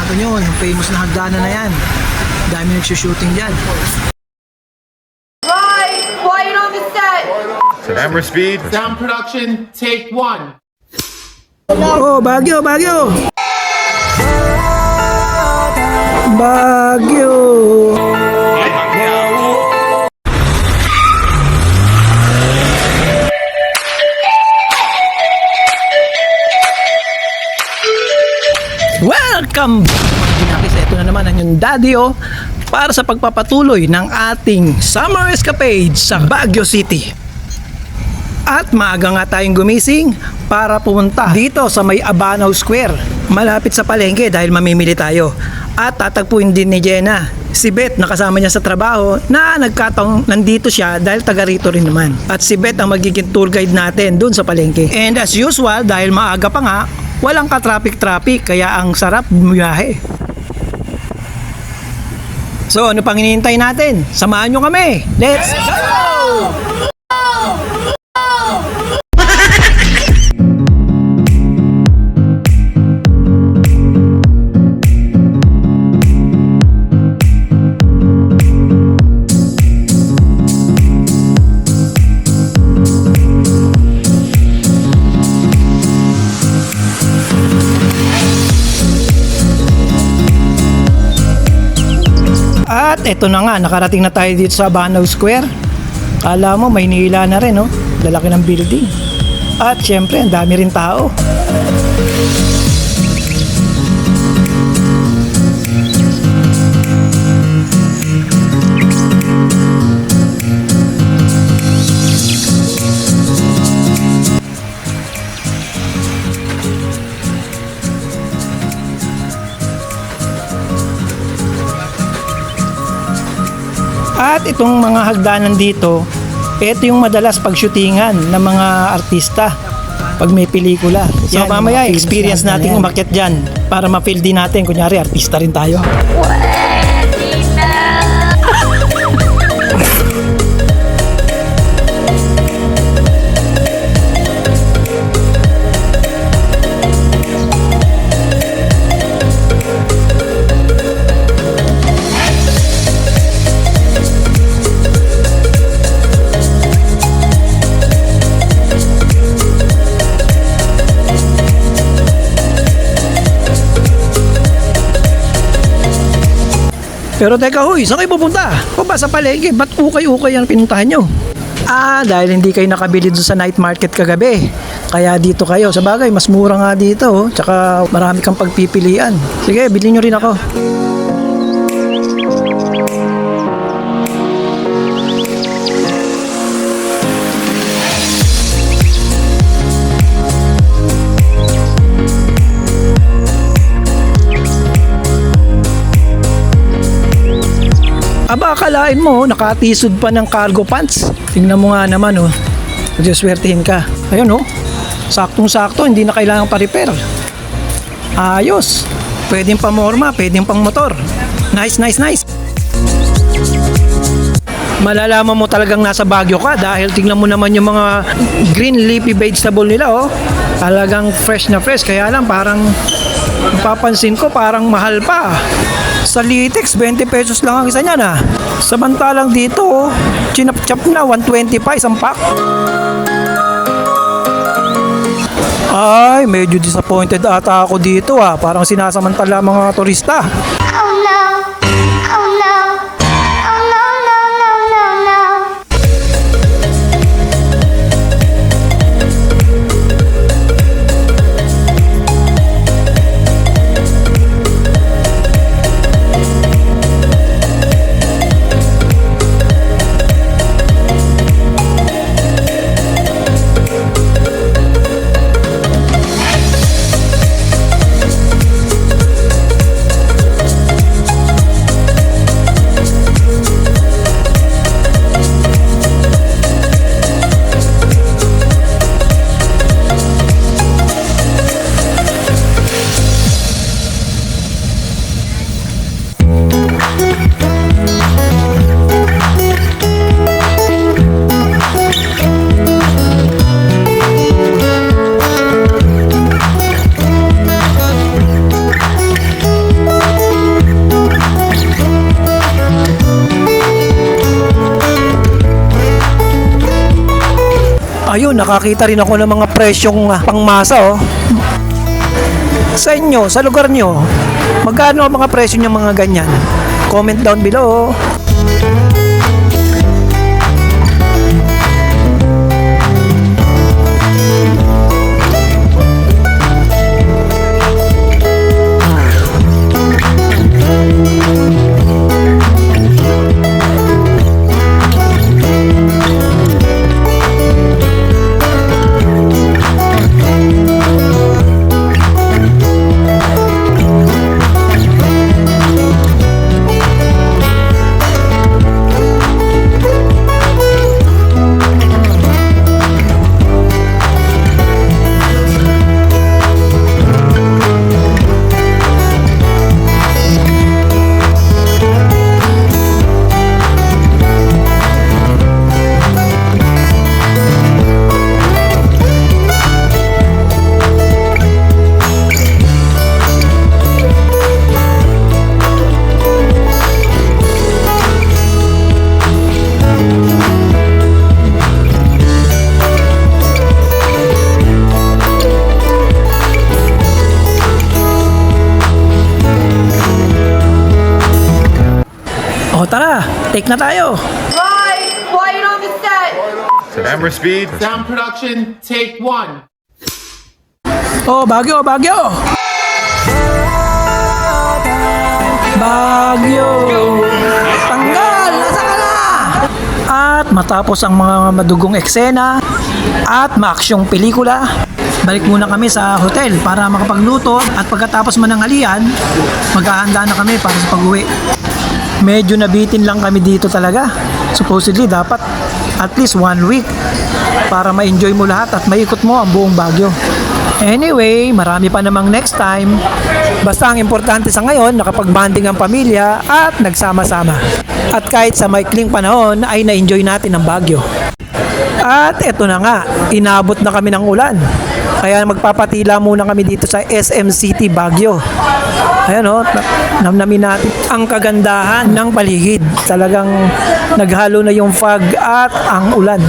Kita nyo, yung famous na hagdanan na yan. Dami nagsushooting dyan. Right, quiet on the set. Camera speed. Sound production, take one. Oh, Baguio, Baguio! Baguio! Welcome back mga Ginakis. Ito na naman ang yung daddy para sa pagpapatuloy ng ating summer escapade sa Baguio City. At maaga nga tayong gumising para pumunta dito sa may Abanaw Square, malapit sa palengke dahil mamimili tayo. At tatagpuin din ni Jenna si Beth na kasama niya sa trabaho na nagkataong nandito siya dahil taga rito rin naman. At si Beth ang magiging tour guide natin dun sa palengke. And as usual, dahil maaga pa nga, walang ka-traffic kaya ang sarap bumiyahe. So ano pang hinihintay natin? Samahan nyo kami! Let's go! At eto na nga, nakarating na tayo dito sa Abanaw Square. Kala mo may nila na rin, no? Lalaki ng building. At syempre, ang dami rin tao. At itong mga hagdanan dito, ito yung madalas pagshootingan ng mga artista pag may pelikula. So yan, mamaya experience natin umakyat dyan para ma-feel din natin, kunyari artista rin tayo. Pero teka huy, saan kayo pupunta? O ba sa palengke? Ba't ukay-ukay ang pinuntahan nyo? Dahil hindi kayo nakabili doon sa night market kagabi. Kaya dito kayo. Sa bagay, mas mura nga dito. Tsaka marami kang pagpipilian. Sige, bilhin nyo rin ako. Aba, akalain mo, nakatisod pa ng cargo pants. Tingnan mo nga naman, Magsiswertihin ka. Ayun, saktong-sakto, hindi na kailangan pa-repair. Ayos. Pwedeng pamorma, pwedeng pang motor. Nice, nice, nice. Malalaman mo talagang nasa Baguio ka dahil tingnan mo naman yung mga green leafy vegetable nila, Talagang fresh na fresh. Kaya lang, parang napapansin ko, parang mahal pa. Sa Litex, 20 pesos lang ang isa niyan, Samantalang dito, chinap-chap na, 125 isang pack. Ay, medyo disappointed ata ako dito, Parang sinasamantala mga turista. Oh no. Oh no. Oh no, no, no, no, no. Ayun, nakakita rin ako ng mga presyong pangmasa oh. Sa inyo, sa lugar nyo, magkano ang mga presyo ng mga ganyan? Comment down below. O tara, take na tayo. Right, quiet on the set. Camera speed. Sound production, take 1. Oh, Baguio, Baguio! Baguio! Tanggal! Nasa ka na? At matapos ang mga madugong eksena at maaksyong pelikula, balik muna kami sa hotel para makapagluto at pagkatapos mananghalian, maghahanda na kami para sa pag-uwi. Medyo nabitin lang kami dito talaga. Supposedly dapat at least 1 week para ma-enjoy mo lahat at maikot mo ang buong Baguio. Anyway, marami pa namang next time. Basta ang importante sa ngayon, nakapag-bonding ang pamilya at nagsama-sama. At kahit sa maikling panahon ay na-enjoy natin ang Baguio. At eto na nga, inabot na kami ng ulan. Kaya magpapatila muna kami dito sa SM City, Baguio. Ayan o, namnamin natin ang kagandahan ng paligid. Talagang naghalo na yung fog at ang ulan.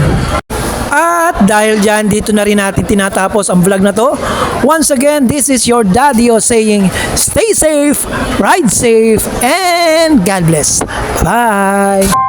At dahil dyan, dito na rin natin tinatapos ang vlog na to. Once again, this is your Daddy O saying, stay safe, ride safe, and God bless. Bye!